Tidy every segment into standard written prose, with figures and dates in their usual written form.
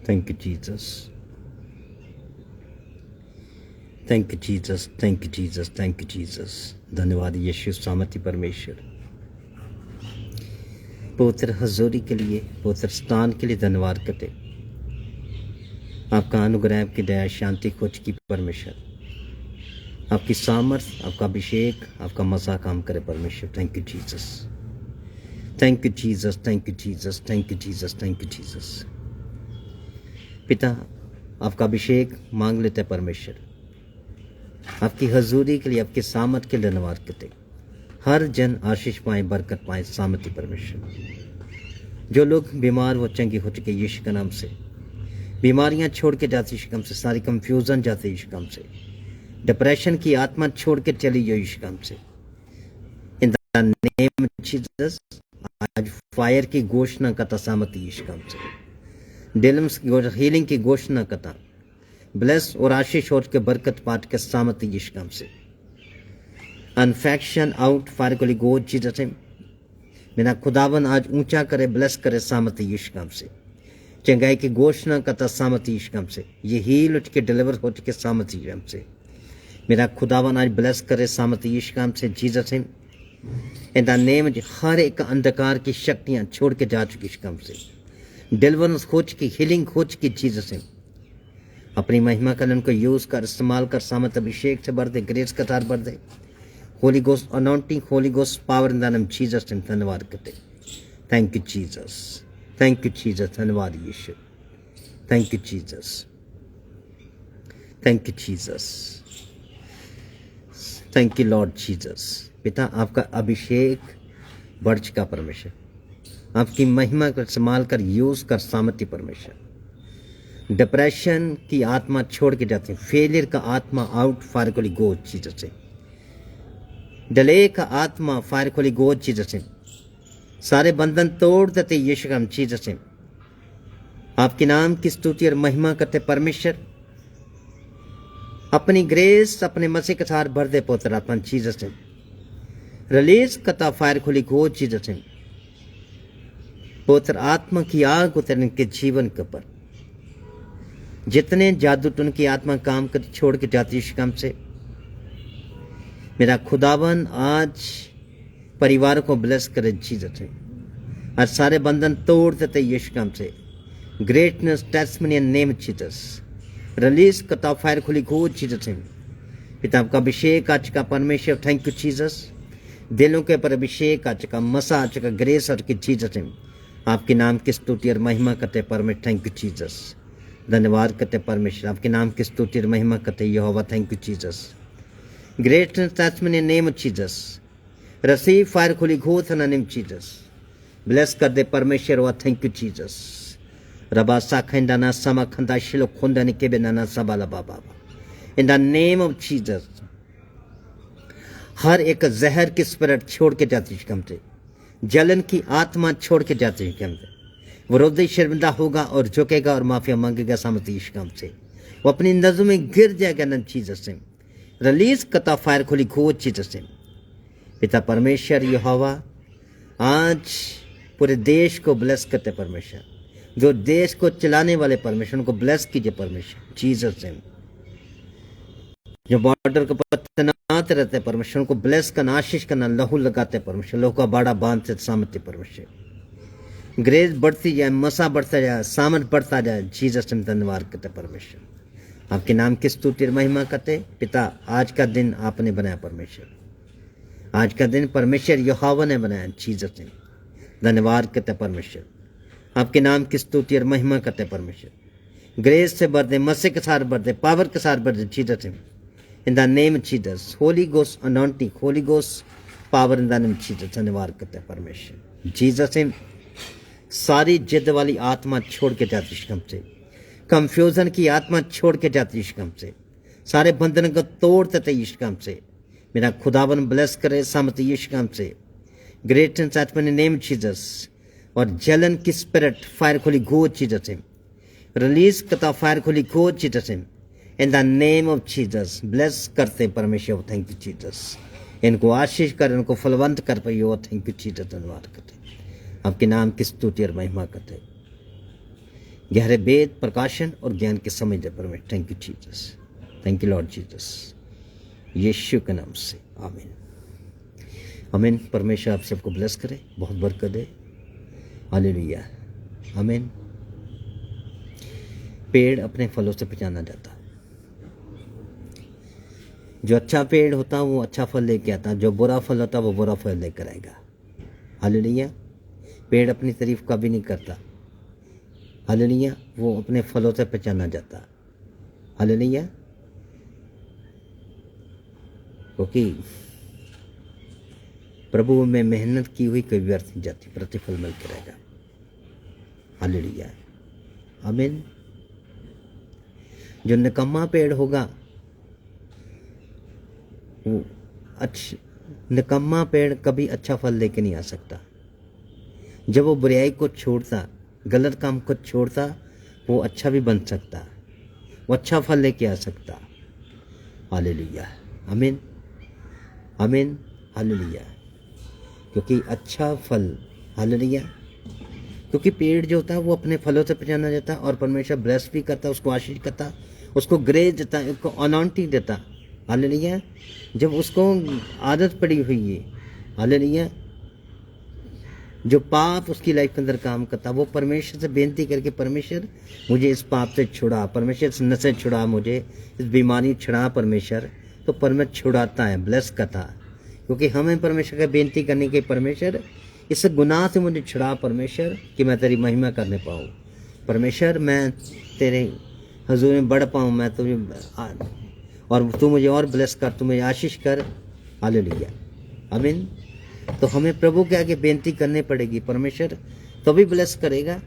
Thank you Jesus, thank you Jesus, thank you Jesus, thank you Jesus. धन्यवाद यीशु सामर्थी परमेश्वर, पवित्र हजूरी के लिए, पवित्र स्थान के लिए धन्यवाद करते। आपका अनुग्रह, आपकी दया, शांति, खोज की परमेश्वर, आपकी सामर्थ, आपका अभिषेक, आपका मज़ा काम करे परमेश्वर। Thank you Jesus, thank you Jesus, thank you Jesus, thank you Jesus, thank you Jesus. पिता, आपका अभिषेक मांग लेते परमेश्वर, आपकी हजूरी के लिए, आपके सामर्थ के लिए धन्यवाद करते। हर जन आशीष पाए, बरकत पाए, सामर्थ्य परमेश्वर। जो लोग बीमार वो चंगे हो चुके यीशु के नाम से, बीमारियां छोड़ के जाती यीशु के नाम से, सारी कंफ्यूजन जाती यीशु के नाम से, डिप्रेशन की आत्मा छोड़ के चली जो यीशु के नाम से। इन द नेम ऑफ जीसस आज फायर की घोषणा करता, सामर्थ्य यीशु के नाम से। डिलीवरेंस की हीलिंग की घोषणा करता, ब्लेस और आशीष और के बरकत पाठ के सामर्थ्य यीशु के नाम से। इन्फेक्शन आउट, फायर को गो जीसस नेम। मेरा खुदावन आज ऊंचा करे, ब्लेस करे, सामर्थ्य यीशु के नाम से। चंगाई की घोषणा करता, सामर्थ्य यीशु के नाम से। ये हील उठ के डिलीवर हो चुके, सामर्थ्य यीशु के नाम से। मेरा खुदावन आज ब्लेस करे, सामर्थ्य यीशु के नाम से, Jesus name. In the name, हर एक अंधकार की शक्तियां छोड़ के जा चुकी यीशु के नाम से। डिलीवरेंस हो चुकी, हीलिंग हो चुकी, जीसस नेम। अपनी महिमा कर उनको यूज कर, इस्तेमाल कर, सामर्थ्य अभिषेक से भर दे, ग्रेस का तार भर दे। Holy Ghost anointing, Holy Ghost power in the name Jesus name. धन्यवाद करते। Thank you Jesus, thank you Jesus, धन्यवाद यीशु, thank you Jesus, thank you Jesus, thank you Lord Jesus. पिता, आपका अभिषेक बढ़ चुका परमेश्वर, आपकी महिमा को इस्तेमाल कर, यूज कर, सामर्थ्य परमेश्वर। डिप्रेशन की आत्मा छोड़ के जाती है, फेलियर का आत्मा आउट, फायर को गो जीसस से। डिले का आत्मा फायर खोली गो जीसस से। सारे बंधन तोड़ देते यीशु का जीसस से। आपके नाम की स्तुति और महिमा करते परमेश्वर। अपनी ग्रेस, अपने मसीह के साथ भर दे पवित्र आत्मा जीसस से। रिलीज करता फायर खोली गो जीसस से। पवित्र आत्मा की आग उतर इनके जीवन के ऊपर। जितने जादू टून की आत्मा काम कर छोड़ के जाती यीशु काम से। मेरा खुदावन आज परिवार को ब्लेस करे जीसस से। आज सारे बंधन तोड़ देते यीशु नाम से। Greatness testimony in name Jesus. Release करता फायर खुली गो जीसस से। पिता का अभिषेक आज का परमेश्वर, थैंक यू जीसस। दिलों के पर अभिषेक आज का, मसा आज का, ग्रेस आज की जीसस से। आपके नाम की स्तुति और महिमा करते परमेश्वर, थैंक यू जीसस। धन्यवाद करते परमेश्वर, आपके नाम की स्तुति और महिमा करते यहोवा, thank you Jesus. Greatness testimony in name Jesus. Receive fire Holy Ghost in name Jesus. Bless कर दे परमेश्वर, वा थैंक यू जीसस। रबा साखंडा ना समा खंदा शिलो खुंदा ने केबे ना सबला बाबा। In the name of Jesus. हर एक जहर की स्पिरिट छोड़ के जाती है हमसे। जलन की आत्मा छोड़ के जाती है हमसे। विरोधी शर्मिंदा होगा और झुकेगा और माफिया मांगेगा सामर्थ्य यीशु नाम से। वो अपनी नजरों में गिर जाएगा नाम जीसस से। रिलीज करता फायर खुली गो जीसस से। पिता परमेश्वर यहोवा आज पूरे देश को ब्लेस करते परमेश्वर। जो देश को चलाने वाले परमेश्वर उनको ब्लेस कीजिए परमेश्वर जीसस से। जो बॉर्डर के ऊपर तैनात रहते परमेश्वर उनको ब्लेस करना, आशीष करना, लहू लगाते परमेश्वर। लहू का बाड़ा बांधते सामर्थ्य परमेश्वर। ग्रेस बढ़ती जाए, मसा बढ़ता जाए, सामर्थ बढ़ता जाए जीसस से। धन्यवाद करते परमेश्वर, आपके नाम की स्तुति और महिमा करते। पिता, आज का दिन आपने बनाया परमेश्वर। आज का दिन परमेश्वर यहोवा ने बनाया जीसस ने। धन्यवाद करते परमेश्वर, आपके नाम की स्तुति और महिमा करते परमेश्वर। ग्रेस से भर दे, मसीह के साथ भर दे, पावर के साथ भर दे जीसस ने। इन the name Jesus. Holi Ghost anointing, Holy Ghost power in the name Jesus. धन्यवाद करते परमेश्वर जीसस ने। सारी जिद वाली आत्मा छोड़ के जाती हमसे। कंफ्यूजन की आत्मा छोड़ के जाती यीशु से। सारे बंधन को तोड़ देते यीशु से। मेरा खुदावन ब्लेस करे सामर्थ्य यीशु से। Great in name Jesus. और जलन की स्पिरिट फायर खुली गो जीसस से। रिलीज करता फायर खुली गो जीसस से। इन the name of Jesus. Bless करते परमेश्वर, थैंक यू जीसस। इनको आशीष कर, इनको फलवंत कर पाइए, थैंक यू जीसस। धन्यवाद करते, आपके नाम की स्तुति और महिमा करते। गहरे वेद प्रकाशन और ज्ञान के समझ दे परमेश्वर। Thank you Jesus, thank you Lord Jesus, यीशु के नाम से आमीन आमीन। परमेश्वर आप सबको ब्लेस करे, बहुत बरकत दे। हालेलुया आमीन। पेड़ अपने फलों से पहचाना जाता। जो अच्छा पेड़ होता वो अच्छा फल लेके आता, जो बुरा फल होता वो बुरा फल लेकर आएगा। हालेलुया। पेड़ अपनी तारीफ कभी नहीं करता। हालेलुया। वो अपने फलों से पहचाना जाता। हालेलुया। क्योंकि प्रभु में मेहनत की हुई कभी व्यर्थ नहीं जाती, प्रतिफल मिलकर रहेगा। हालेलुया आमीन। जो निकम्मा पेड़ होगा वो निकम्मा पेड़ कभी अच्छा फल लेके नहीं आ सकता। जब वो बुराई को छोड़ता, गलत काम को छोड़ता, वो अच्छा भी बन सकता, वो अच्छा फल लेके आ सकता। हालेलुया आमीन आमीन हालेलुया। क्योंकि अच्छा फल, हालेलुया, क्योंकि पेड़ जो होता है वो अपने फलों से पहचाना जाता है और परमेश्वर ब्लेस भी करता, उसको आशीष करता, उसको ग्रेस देता, उसको अनॉइंटिंग देता। हालेलुया। जब उसको आदत पड़ी हुई है, हालेलुया, जो पाप उसकी लाइफ के अंदर काम करता, वो परमेश्वर से बेनती करके, परमेश्वर मुझे इस पाप से छुड़ा, परमेश्वर इस नशे छुड़ा, मुझे इस बीमारी छुड़ा परमेश्वर, तो परमेश्वर छुड़ाता है, ब्लेस करता। क्योंकि हमें परमेश्वर का बेनती करने के, परमेश्वर इस गुनाह से मुझे छुड़ा परमेश्वर, कि मैं तेरी महिमा करने पाऊँ परमेश्वर, मैं तेरे हजूर में बढ़ पाऊँ, मैं तुझे, और तू मुझे और ब्लेस कर, तू मुझे आशीष कर। हालेलुया आमीन। तो हमें प्रभु के आगे बेनती करनी पड़ेगी, परमेश्वर तभी ब्लेस करेगा।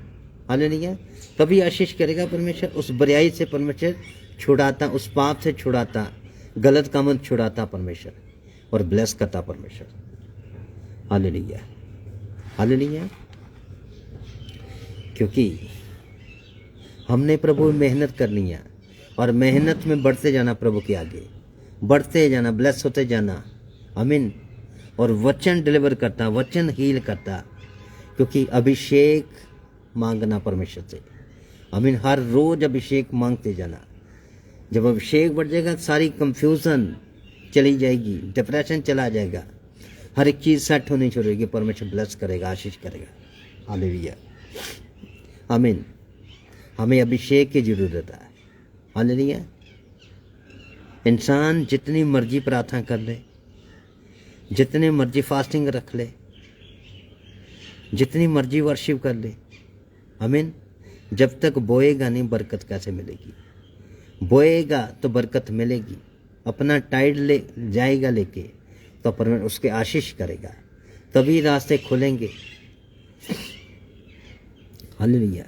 हालेलुया। तभी आशीष करेगा परमेश्वर। उस बुराई से परमेश्वर छुड़ाता, उस पाप से छुड़ाता, गलत काम से छुड़ाता परमेश्वर, और ब्लेस करता परमेश्वर। Hallelujah hallelujah. क्योंकि हमने प्रभु में मेहनत करनी है, और मेहनत में बढ़ते जाना, प्रभु के आगे बढ़ते जाना, ब्लेस होते जाना। आमीन। और वचन डिलीवर करता, वचन हील करता, क्योंकि अभिषेक मांगना परमेश्वर से। आमीन। हर रोज अभिषेक मांगते जाना। जब अभिषेक बढ़ जाएगा, सारी कंफ्यूजन चली जाएगी, डिप्रेशन चला जाएगा, हर एक चीज सेट होनी शुरू होगी, परमेश्वर ब्लेस करेगा, आशीष करेगा। हालेलुया आमीन। हमें अभिषेक की जरूरत है। हालेलुया। इंसान जितनी मर्जी प्रार्थना कर ले, जितने मर्जी फास्टिंग रख ले, जितनी मर्जी वर्शिप कर ले, आमीन, जब तक बोएगा नहीं, बरकत कैसे मिलेगी? बोएगा तो बरकत मिलेगी। अपना टाइड ले जाएगा लेके, तो परमेश्वर उसके आशीष करेगा, तभी रास्ते खुलेंगे। हालेलुया।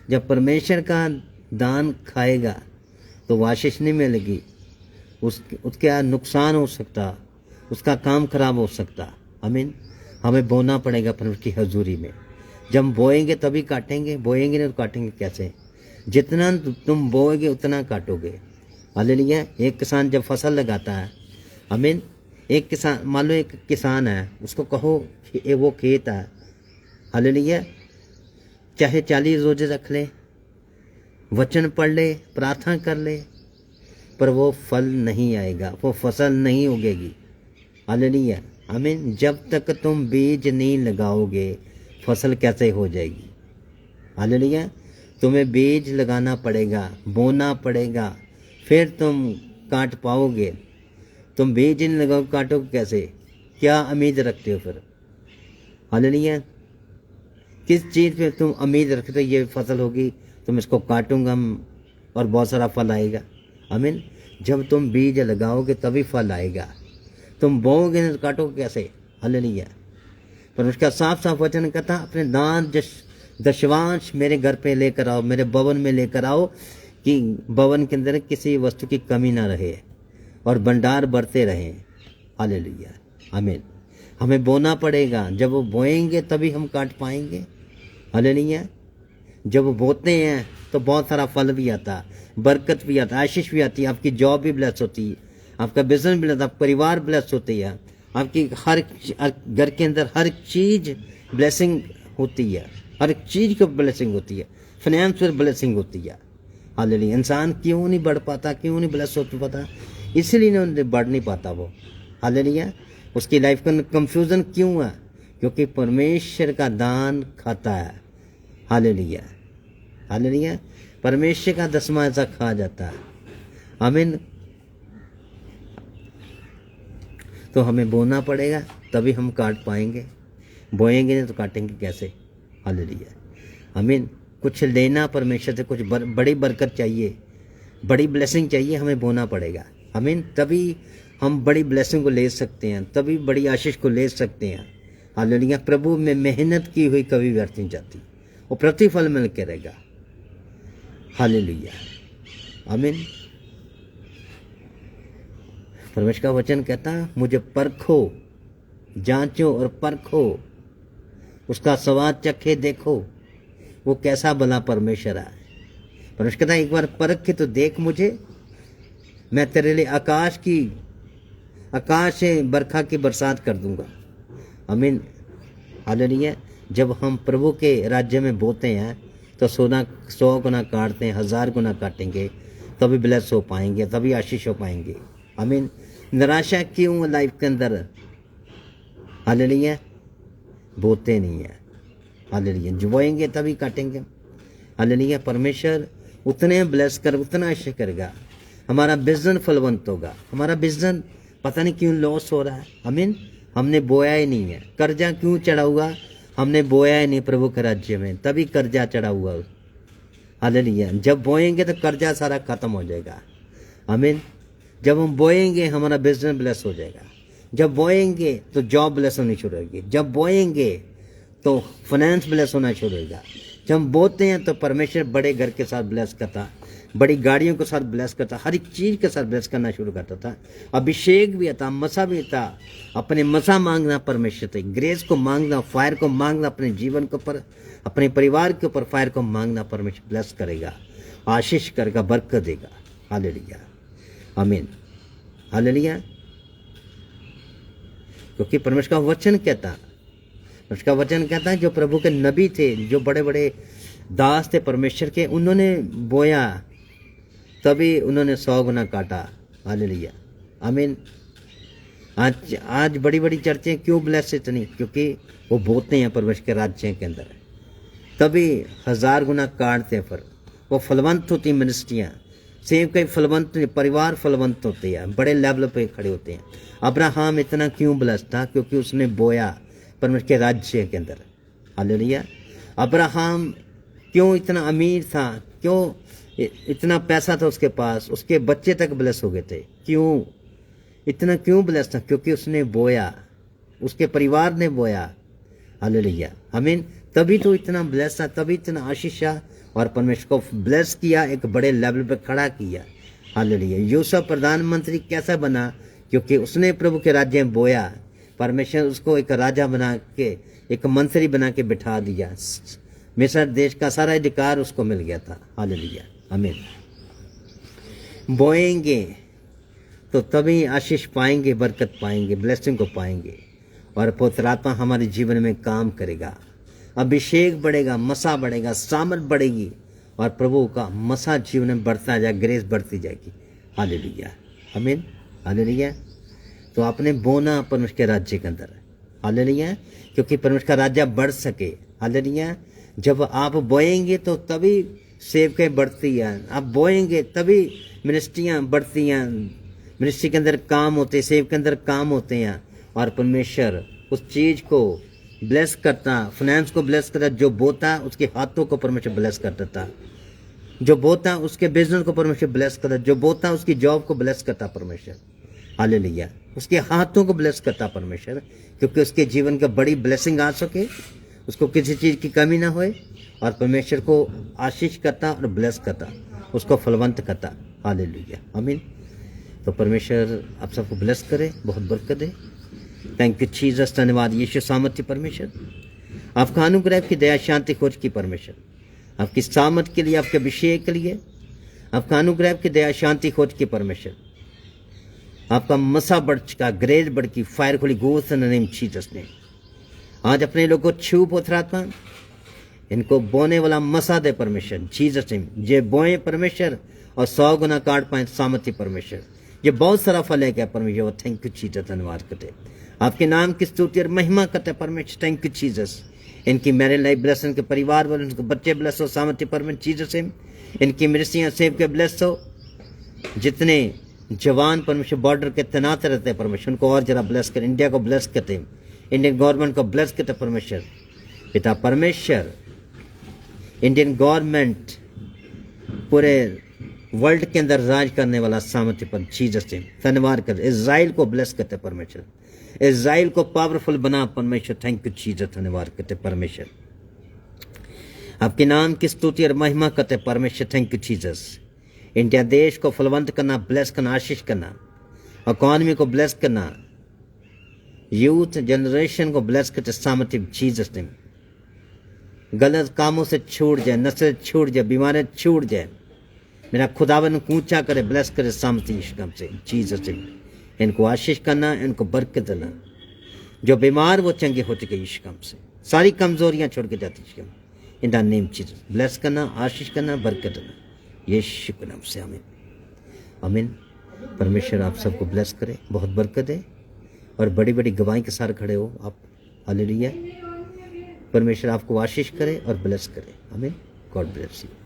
जब परमेश्वर का दान खाएगा तो वो आशीष नहीं मिलेगी, उसके नुकसान हो सकता, उसका काम खराब हो सकता। आमीन। हमें बोना पड़ेगा परमेश्वर की हजूरी में। जब बोएंगे तभी काटेंगे, बोएंगे नहीं तो काटेंगे कैसे? जितना तुम बोएगे उतना काटोगे। हालेलुया। एक किसान जब फसल लगाता है, आमीन, एक किसान, मान लो एक किसान है, उसको कहो वो खेत है, हालेलुया, चाहे 40 रोजे रख ले, वचन पढ़ ले, प्रार्थना कर ले, पर वो फल नहीं आएगा, वो फसल नहीं उगेगी। हालेलुया आमीन। जब तक तुम बीज नहीं लगाओगे, फसल कैसे हो जाएगी? हालेलुया। तुम्हें बीज लगाना पड़ेगा, बोना पड़ेगा, फिर तुम काट पाओगे। तुम बीज नहीं लगाओ, काटोगे कैसे? क्या उम्मीद रखते हो फिर? हालेलुया। किस चीज़ पे तुम उम्मीद रखते हो ये फसल होगी, तुम इसको काटूंगा और बहुत सारा फल आएगा? आमीन। जब तुम बीज लगाओगे तभी फल आएगा, तुम बोओगे नहीं तो काटोगे कैसे? हालेलुया। पर उसका साफ साफ वचन कहता, अपने दान दशवांश मेरे घर पे लेकर आओ, मेरे भवन में लेकर आओ, कि भवन के अंदर किसी वस्तु की कमी ना रहे और भंडार बढ़ते रहे। हालेलुया आमीन। हमें बोना पड़ेगा, जब वो बोएंगे तभी हम काट पाएंगे। हालेलुया। जब वो बोते हैं तो बहुत सारा फल भी आता, बरकत भी आता, आशीष भी आती है, आपकी जॉब भी ब्लेस होती है, आपका बिजनेस भी आपका परिवार ब्लेस होती है, आपकी हर घर के अंदर हर चीज ब्लेसिंग होती है, हर चीज की ब्लेसिंग होती है। फाइनेंस पर ब्लेसिंग होती है। हालेलुया। इंसान क्यों नहीं बढ़ पाता, क्यों नहीं ब्लेस हो पाता? इसलिए नहीं बढ़ नहीं पाता वो। हालेलुया। उसकी लाइफ का कंफ्यूजन क्यों है? क्योंकि परमेश्वर का दान खाता है। हालेलुया। हालेलुया। परमेश्वर का 10वां हिस्सा खा जाता है। आमीन। तो हमें बोना पड़ेगा, तभी हम काट पाएंगे। बोएंगे नहीं तो काटेंगे कैसे? हालेलुया। आमीन। कुछ लेना परमेश्वर से, कुछ बड़ी बरकत चाहिए, बड़ी ब्लेसिंग चाहिए, हमें बोना पड़ेगा। आमीन। तभी हम बड़ी ब्लेसिंग को ले सकते हैं, तभी बड़ी आशीष को ले सकते हैं। हालेलुया। प्रभु में मेहनत की हुई कभी व्यर्थ नहीं जाती, वो प्रतिफल मिल के रहेगा। हालेलुया। आमीन। परमेश्वर का वचन कहता है, मुझे परखो, जांचो और परखो, उसका स्वाद चखे, देखो वो कैसा भला परमेश्वर है। परमेश्वर कहता है, एक बार परख के तो देख मुझे, मैं तेरे लिए आकाश से बरखा की बरसात कर दूंगा। आमीन। हालेलुया। जब हम प्रभु के राज्य में बोते हैं तो 100 गुना काटते हैं, 1000 गुना काटेंगे, तभी ब्लेस हो पाएंगे, तभी आशीष हो पाएंगे। आमीन। निराशा क्यों लाइफ के अंदर? हालेलुया। बोते नहीं है। हालेलुया। जो बोएंगे तभी काटेंगे। हालेलुया। परमेश्वर उतने ब्लेस कर, उतना आशीष करेगा, हमारा बिजनेस फलवंत होगा। हमारा बिजनेस पता नहीं क्यों लॉस हो रहा है। आमीन। हमने बोया ही नहीं है। कर्जा क्यों चढ़ा हुआ? हमने बोया ही नहीं प्रभु के राज्य में, तभी कर्जा चढ़ा हुआ। हालेलुया। जब बोएंगे तो कर्जा सारा खत्म हो जाएगा। आमीन। जब हम बोएंगे हमारा बिजनेस ब्लेस हो जाएगा। जब बोएंगे तो जॉब ब्लेस होनी शुरू होगी। जब बोएंगे तो फाइनेंस ब्लेस होना शुरू होगा। जब हम बोते हैं तो परमेश्वर बड़े घर के साथ ब्लेस करता, बड़ी गाड़ियों के साथ ब्लेस करता, हर एक चीज के साथ ब्लेस करना शुरू करता था। अभिषेक भी था, मसा भी था। अपने मसा मांगना परमेश्वर से, ग्रेस को मांगना, फायर को मांगना, अपने जीवन के ऊपर, अपने परिवार के ऊपर फायर को मांगना, परमेश्वर ब्लेस करेगा, आशीष करेगा, बरकत देगा। हालेलुया। आमीन। हालेलुया। क्योंकि परमेश्वर का वचन कहता, परमेश्वर का वचन कहता है, जो प्रभु के नबी थे, जो बड़े बड़े दास थे परमेश्वर के, उन्होंने बोया तभी उन्होंने 100 गुना काटा। हालेलुया। आमीन। आज बड़ी बड़ी चर्चें क्यों ब्लेस इतनी? क्योंकि वो बोते हैं परमेश्वर के राज्य के अंदर, तभी 1000 गुना काटते हैं। फिर वो फलवंत होती मिनिस्ट्रियाँ, सेव कई फलवंत, परिवार फलवंत होते हैं, बड़े लेवल पे खड़े होते हैं। अब्राहम इतना क्यों ब्लेस था? क्योंकि उसने बोया परमेश्वर के राज्य के अंदर। हालेलुया। अब्राहम क्यों इतना अमीर था? क्यों इतना पैसा था उसके पास? उसके बच्चे तक ब्लेस हो गए थे। क्यों इतना क्यों ब्लेस था? क्योंकि उसने बोया, उसके परिवार ने बोया। हालेलुया। आमीन। तभी तो इतना ब्लेस था, तभी इतना आशीष था, और परमेश्वर को ब्लेस किया, एक बड़े लेवल पर खड़ा किया। हालेलुया। यूसुफ प्रधानमंत्री कैसा बना? क्योंकि उसने प्रभु के राज्य में बोया, परमेश्वर उसको एक राजा बना के, एक मंत्री बना के बिठा दिया। मिस्र देश का सारा अधिकार उसको मिल गया था। हालेलुया। आमीन। बोएंगे तो तभी आशीष पाएंगे, बरकत पाएंगे, ब्लेसिंग को पाएंगे, और पवित्र आत्मा हमारे जीवन में काम करेगा। अभिषेक बढ़ेगा, मसा बढ़ेगा, सामर्थ बढ़ेगी, और प्रभु का मसा जीवन में बढ़ता जाएगा, ग्रेस बढ़ती जाएगी। हालेलुया। आमीन। हालेलुया। तो आपने बोना परमेश्वर के राज्य के अंदर। हालेलुया। क्योंकि परमेश्वर का राज्य बढ़ सके। हालेलुया। जब आप बोएंगे तो तभी सेवकें बढ़ती हैं, आप बोएंगे तभी मिनिस्ट्रियाँ बढ़ती हैं, मिनिस्ट्री के अंदर काम होते, सेव के अंदर काम होते हैं, और परमेश्वर उस चीज को ब्लेस करता, फाइनेंस को ब्लेस करता। जो बोता उसके हाथों को परमेश्वर ब्लेस कर देता, जो बोता उसके बिजनेस को परमेश्वर ब्लेस करता, जो बोता उसकी जॉब को ब्लेस करता परमेश्वर। हालेलुया। उसके हाथों को ब्लेस करता परमेश्वर, क्योंकि उसके जीवन का बड़ी ब्लेसिंग आ सके, उसको किसी चीज की कमी ना होए, और परमेश्वर को आशीष करता और ब्लेस करता, उसको फलवंत करता। हालेलुया। आमीन। तो परमेश्वर आप सबको ब्लेस करे, बहुत बरकत दे। Thank you Jesus. धन्यवाद यीशु सामर्थ्य परमेश्वर, आपका अनुग्रह की दया शांति खोज की परमेश्वर, आपकी सामर्थ के लिए, आपके अभिषेक के लिए, आपका अनुग्रह की दया शांति खोज की परमेश्वर, आपका मसा बढ़ चुका, ग्रेज बढ़ की, फायर खुली गोस इन द नेम जीसस ने। आज अपने लोगों को छू पवित्र आत्मा, इनको बोने वाला मसा दे परमेश्वर, जीसस नेम। जे बोए परमेश्वर और 100 गुना काट पाए सामर्थ्य परमेश्वर। ये बहुत सारा फल है क्या परमेश्वर, थैंक यू जीसस, धन्यवाद करते आपके नाम की स्तुति और महिमा करते परमेश्वर, थैंक यू जीसस। इनकी मैरिज लाइफ ब्लेस, इनके परिवार वाले, उनके बच्चे ब्लेस हो, सामर्थ्य परमेश्वर जीसस नेम। इनकी मिर्सियाँ सेव के ब्लेस हो। जितने जवान परमेश्वर बॉर्डर के तैनात रहते हैं परमेश्वर, उनको और जरा ब्लेस कर, इंडिया को ब्लेस करते, इंडियन गवर्नमेंट को ब्लेस करते परमेश्वर पिता परमेश्वर। इंडियन गवर्नमेंट पूरे वर्ल्ड के अंदर राज करने वाला सामर्थ्य पर जीसस से धन्यवाद कर। इज़राइल को ब्लेस करते परमेश्वर, इज़राइल को पावरफुल बना परमेश्वर, थैंक यू जीसस, धन्यवाद करते परमेश्वर। आपके नाम की स्तुति और महिमा करते परमेश्वर, थैंक यू जीसस। इंडिया देश को फलवंत करना, ब्लेस करना, आशीष करना, इकॉनमी को ब्लेस करना, यूथ जनरेशन को ब्लेस करते सामर्थ्य जीसस ने। गलत कामों से छूट जाए, नस्ल छूट जाए, बीमारियां छूट जाए, मेरा खुदावन ऊंचा करे, ब्लेस करे सामर्थ्य यीशु से जीसस ने। इनको आशीष करना, इनको बरकत देना। जो बीमार वो चंगे हो चुके यीशु से, सारी कमजोरियां छोड़ के जाती यीशु in the name Jesus. Bless करना, आशीष करना, बरकत देना यीशु के नाम से, आमीन आमीन। परमेश्वर आप सबको ब्लेस करे, बहुत बरकत दे और बड़ी बड़ी गवाही के साथ खड़े हो आप। हालेलुया। परमेश्वर आपको आशीष करे और ब्लेस करे, आमीन। God bless you.